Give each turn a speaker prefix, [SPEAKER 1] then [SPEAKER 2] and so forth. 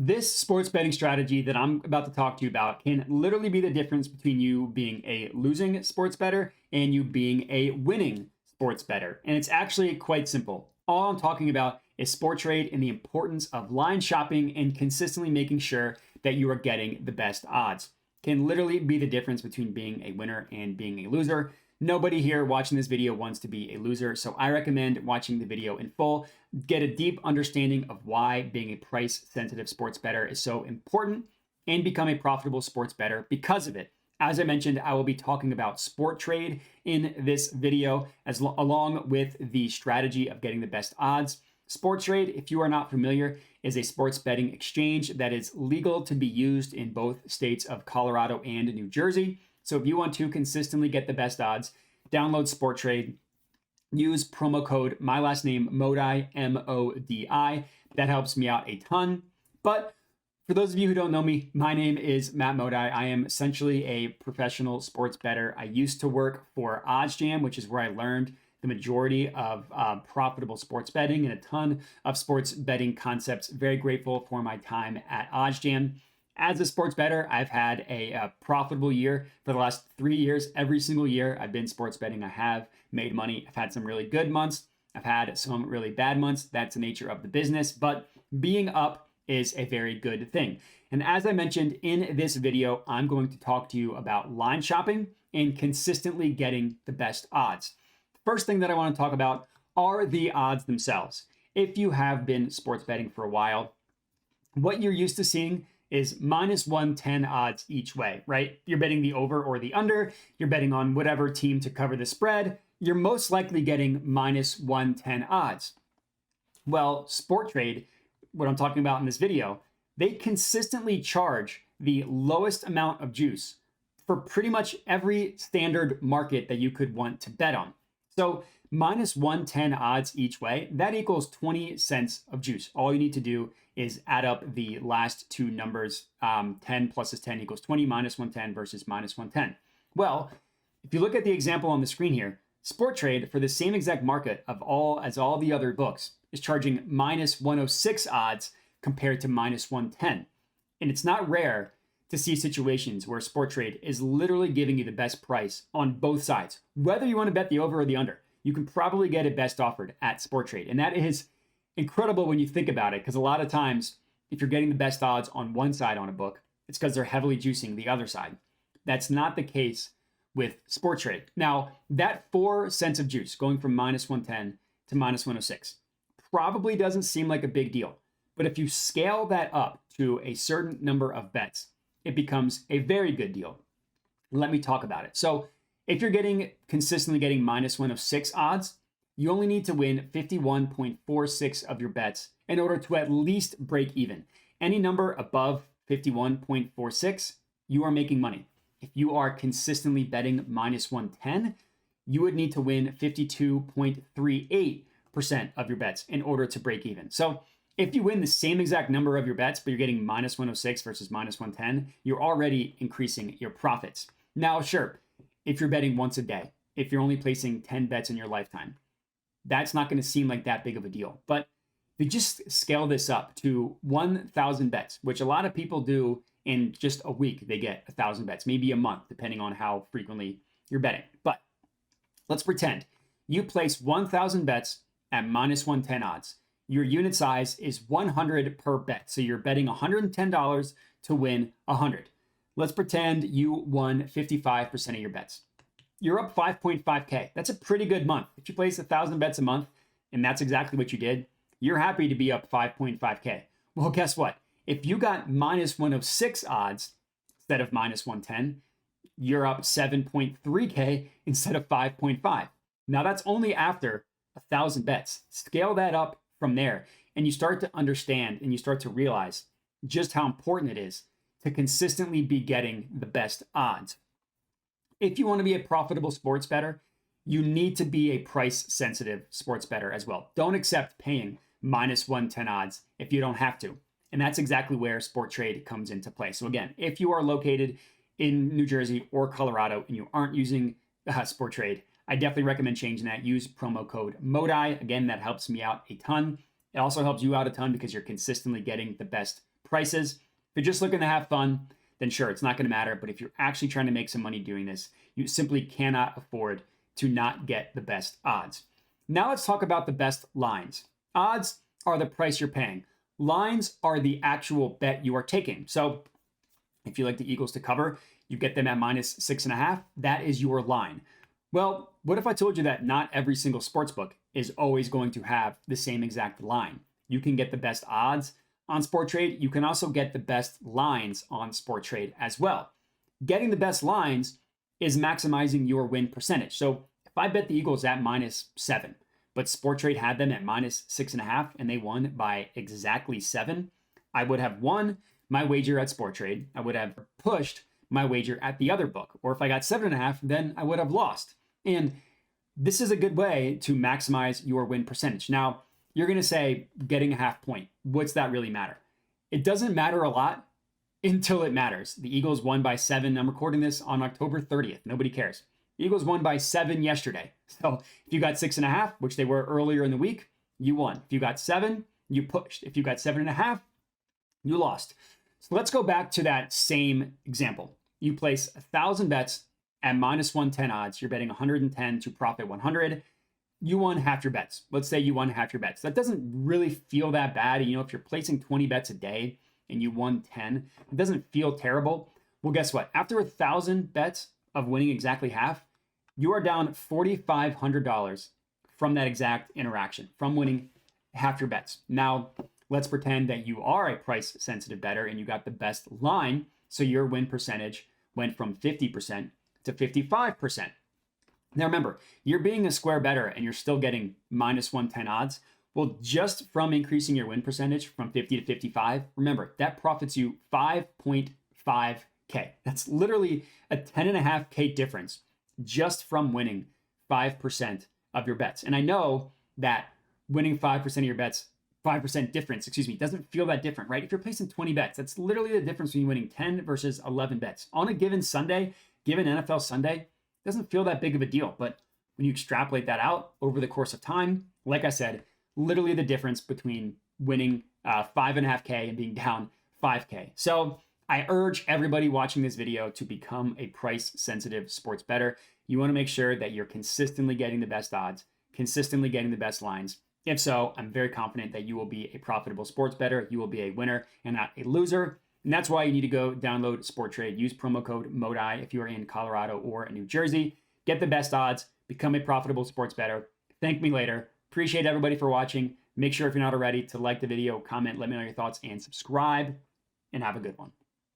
[SPEAKER 1] This sports betting strategy that I'm about to talk to you about can literally be the difference between you being a losing sports bettor and you being a winning sports bettor. And it's actually quite simple. All I'm talking about is Sporttrade and the importance of line shopping and consistently making sure that you are getting the best odds. Can literally be the difference between being a winner and being a loser. Nobody here watching this video wants to be a loser, so I recommend watching the video in full. Get a deep understanding of why being a price-sensitive sports bettor is so important and become a profitable sports bettor because of it. As I mentioned, I will be talking about Sporttrade in this video, along with the strategy of getting the best odds. Sporttrade, if you are not familiar, is a sports betting exchange that is legal to be used in both states of Colorado and New Jersey. So if you want to consistently get the best odds, download Sporttrade, use promo code my last name Modi, M-O-D-I. That helps me out a ton. But for those of you who don't know me, my name is Matt Modi. I am essentially a professional sports bettor. I used to work for OddsJam, which is where I learned the majority of profitable sports betting and a ton of sports betting concepts. Very grateful for my time at OddsJam. As a sports bettor, I've had a profitable year for the last 3 years. Every single year I've been sports betting, I have made money. I've had some really good months. I've had some really bad months. That's the nature of the business. But being up is a very good thing. And as I mentioned in this video, I'm going to talk to you about line shopping and consistently getting the best odds. The first thing that I want to talk about are the odds themselves. If you have been sports betting for a while, what you're used to seeing is minus 110 odds each way, right? You're betting the over or the under. You're betting on whatever team to cover the spread. You're most likely getting minus 110 odds. Well, Sporttrade, what I'm talking about in this video, they consistently charge the lowest amount of juice for pretty much every standard market that you could want to bet on. So minus 110 odds each way, that equals 20 cents of juice. All you need to do is add up the last two numbers. 10 plus 10 equals 20, minus 110 versus minus 110. Well, if you look at the example on the screen here, Sporttrade for the same exact market of all the other books is charging minus 106 odds compared to minus 110. And it's not rare to see situations where Sporttrade is literally giving you the best price on both sides. Whether you want to bet the over or the under, you can probably get it best offered at Sporttrade. And that is incredible when you think about it, because a lot of times, if you're getting the best odds on one side on a book, it's because they're heavily juicing the other side. That's not the case with Sporttrade. Now, that 4 cents of juice going from minus 110 to minus 106 probably doesn't seem like a big deal. But if you scale that up to a certain number of bets, it becomes a very good deal. Let me talk about it. So if you're consistently getting minus 106 odds, you only need to win 51.46 of your bets in order to at least break even. Any number above 51.46, you are making money. If you are consistently betting minus 110, you would need to win 52.38% of your bets in order to break even. So if you win the same exact number of your bets, but you're getting minus 106 versus minus 110, you're already increasing your profits. Now, sure, if you're betting once a day, if you're only placing 10 bets in your lifetime, that's not going to seem like that big of a deal. But if you just scale this up to 1,000 bets, which a lot of people do in just a week, they get 1,000 bets, maybe a month, depending on how frequently you're betting. But let's pretend you place 1,000 bets at minus 110 odds. Your unit size is 100 per bet. So you're betting $110 to win 100. Let's pretend you won 55% of your bets. You're up 5.5K. That's a pretty good month. If you place 1,000 bets a month, and that's exactly what you did, you're happy to be up 5.5K. Well, guess what? If you got minus 106 odds instead of minus 110, you're up 7.3K instead of 5.5. Now that's only after 1,000 bets. Scale that up from there, and you start to understand and you start to realize just how important it is to consistently be getting the best odds. If you want to be a profitable sports bettor, you need to be a price-sensitive sports bettor as well. Don't accept paying minus 110 odds if you don't have to. And that's exactly where Sporttrade comes into play. So again, if you are located in New Jersey or Colorado and you aren't using Sporttrade, I definitely recommend changing that. Use promo code MODI. Again, that helps me out a ton. It also helps you out a ton because you're consistently getting the best prices. If you're just looking to have fun, then sure, it's not going to matter. But if you're actually trying to make some money doing this, you simply cannot afford to not get the best odds. Now let's talk about the best lines. Odds are the price you're paying. Lines are the actual bet you are taking. So if you like the Eagles to cover, you get them at -6.5. That is your line. Well, what if I told you that not every single sportsbook is always going to have the same exact line? You can get the best odds on Sporttrade. You can also get the best lines on Sporttrade as well. Getting the best lines is maximizing your win percentage. So if I bet the Eagles at -7, but Sporttrade had them at -6.5 and they won by exactly 7, I would have won my wager at Sporttrade. I would have pushed my wager at the other book. Or if I got 7.5, then I would have lost. And this is a good way to maximize your win percentage. Now, you're going to say getting a half point. What's that really matter? It doesn't matter a lot until it matters. The Eagles won by 7. I'm recording this on October 30th. Nobody cares. The Eagles won by 7 yesterday. So if you got 6.5, which they were earlier in the week, you won. If you got 7, you pushed. If you got 7.5, you lost. So let's go back to that same example. You place 1,000 bets at -110 odds. You're betting 110 to profit 100. You won half your bets. Let's say you won half your bets. That doesn't really feel that bad. You know, if you're placing 20 bets a day and you won 10, it doesn't feel terrible. Well, guess what? After 1,000 bets of winning exactly half, you are down $4,500 from that exact interaction, from winning half your bets. Now, let's pretend that you are a price sensitive bettor and you got the best line. So your win percentage went from 50% to 55%. Now remember, you're being a square bettor and you're still getting -110 odds. Well, just from increasing your win percentage from 50 to 55, remember, that profits you 5.5K. That's literally a 10.5K difference just from winning 5% of your bets. And I know that winning 5% of your bets, 5% difference, doesn't feel that different, right? If you're placing 20 bets, that's literally the difference between winning 10 versus 11 bets. On a given Sunday, given NFL Sunday, it doesn't feel that big of a deal. But when you extrapolate that out over the course of time, like I said, literally the difference between winning 5.5K and being down 5K. So I urge everybody watching this video to become a price-sensitive sports bettor. You want to make sure that you're consistently getting the best odds, consistently getting the best lines. If so, I'm very confident that you will be a profitable sports bettor. You will be a winner and not a loser. And that's why you need to go download Sporttrade. Use promo code MODI if you are in Colorado or New Jersey. Get the best odds. Become a profitable sports bettor. Thank me later. Appreciate everybody for watching. Make sure if you're not already to like the video, comment, let me know your thoughts, and subscribe. And have a good one.